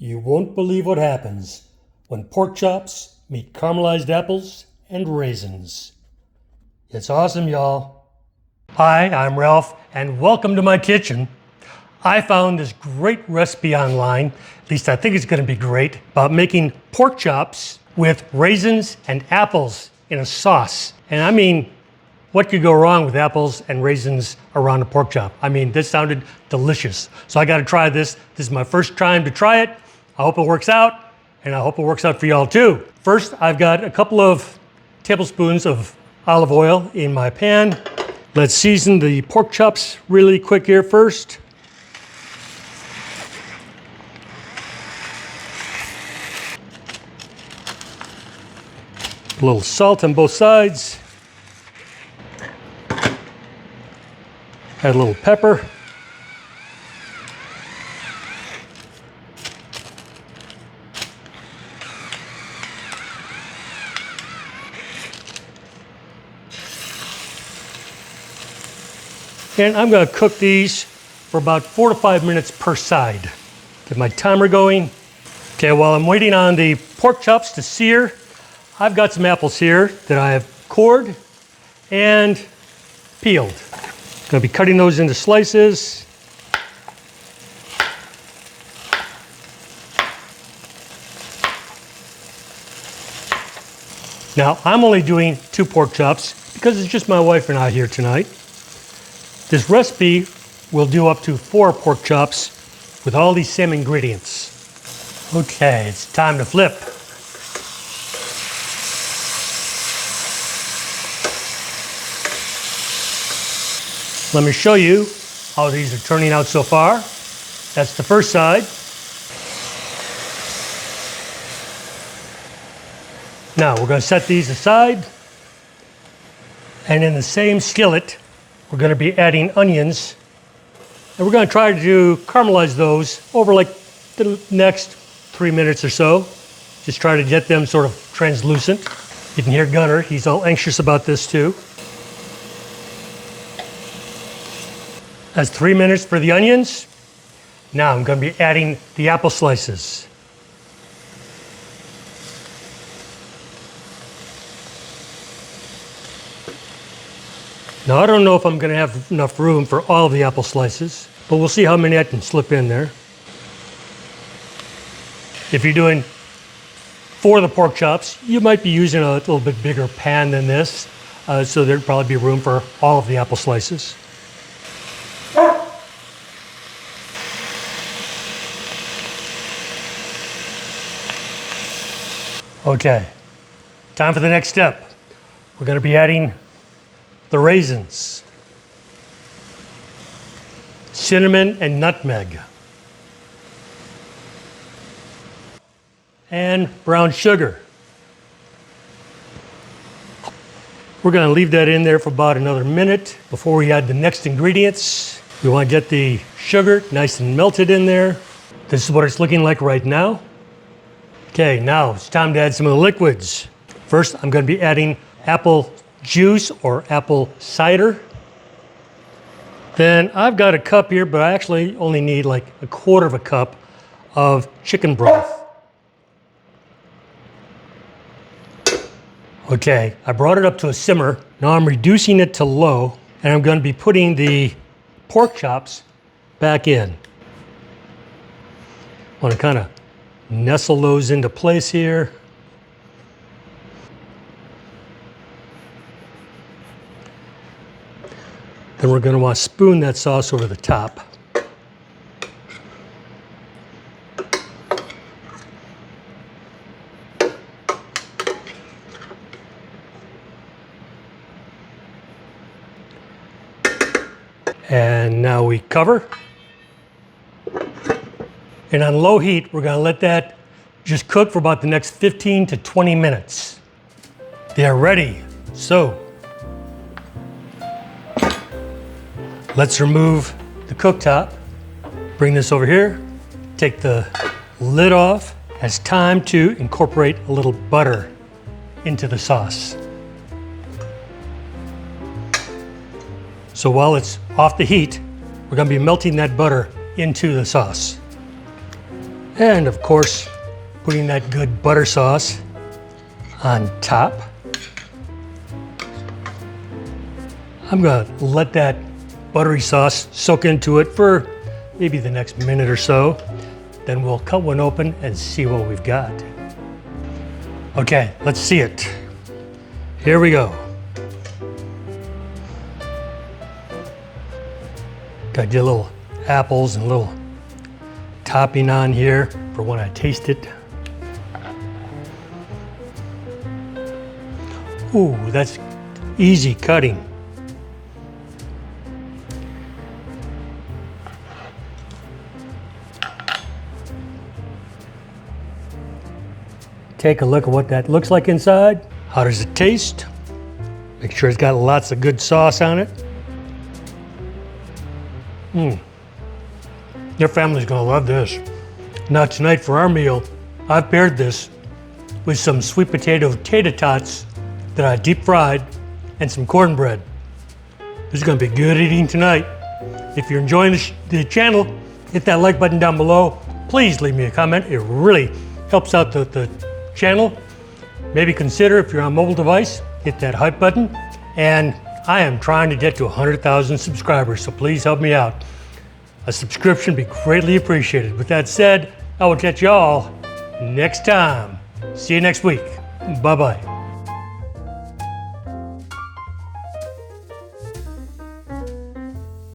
You won't believe what happens when pork chops meet caramelized apples and raisins. It's awesome, y'all. Hi, I'm Ralph, and welcome to my kitchen. I found this great recipe online, at least I think it's going to be great, about making pork chops with raisins and apples in a sauce. And I mean, what could go wrong with apples and raisins around a pork chop? I mean, this sounded delicious. So I got to try this. This is my first time to try it. I hope it works out, and I hope it works out for y'all too. First, I've got a couple of tablespoons of olive oil in my pan. Let's season the pork chops really quick here first. A little salt on both sides. Add a little pepper. And I'm going to cook these for about 4 to 5 minutes per side. Get my timer going. Okay, while I'm waiting on the pork chops to sear, I've got some apples here that I have cored and peeled. Going to be cutting those into slices. Now, I'm only doing 2 pork chops because it's just my wife and I here tonight. This recipe will do up to 4 pork chops with all these same ingredients. Okay, it's time to flip. Let me show you how these are turning out so far. That's the first side. Now we're going to set these aside. And in the same skillet, we're going to be adding onions. And we're going to try to caramelize those over like the next 3 minutes or so. Just try to get them sort of translucent. You can hear Gunner, he's all anxious about this too. That's 3 minutes for the onions. Now I'm going to be adding the apple slices. Now I don't know if I'm going to have enough room for all of the apple slices, but we'll see how many I can slip in there. If you're doing 4 of the pork chops, you might be using a little bit bigger pan than this, so there'd probably be room for all of the apple slices. Okay, time for the next step. We're going to be adding the raisins, cinnamon and nutmeg, and brown sugar. We're going to leave that in there for about another minute before we add the next ingredients. We want to get the sugar nice and melted in there. This is what it's looking like right now. Okay, now it's time to add some of the liquids. First, I'm going to be adding apple juice or apple cider. Then I've got a cup here, but I actually only need like 1/4 cup of chicken broth. Okay, I brought it up to a simmer. Now I'm reducing it to low, and I'm going to be putting the pork chops back in. I want to kind of nestle those into place here. Then we're going to want to spoon that sauce over the top. And now we cover. And on low heat, we're going to let that just cook for about the next 15 to 20 minutes. They're ready. So let's remove the cooktop. Bring this over here. Take the lid off. It's time to incorporate a little butter into the sauce. So while it's off the heat, we're going to be melting that butter into the sauce. And of course, putting that good butter sauce on top. I'm gonna let that buttery sauce soak into it for maybe the next minute or so. Then we'll cut one open and see what we've got. Okay, let's see it. Here we go. Got your little apples and little topping on here for when I taste it. Ooh, that's easy cutting. Take a look at what that looks like inside. How does it taste? Make sure it's got lots of good sauce on it. Your family's gonna love this. Now tonight for our meal, I've paired this with some sweet potato tater tots that I deep fried and some cornbread. This is gonna be good eating tonight. If you're enjoying the channel, hit that like button down below. Please leave me a comment. It really helps out the channel. Maybe consider, if you're on a mobile device, hit that hype button. And I am trying to get to 100,000 subscribers, so please help me out. A subscription would be greatly appreciated. With that said, I will catch y'all next time. See you next week. Bye-bye.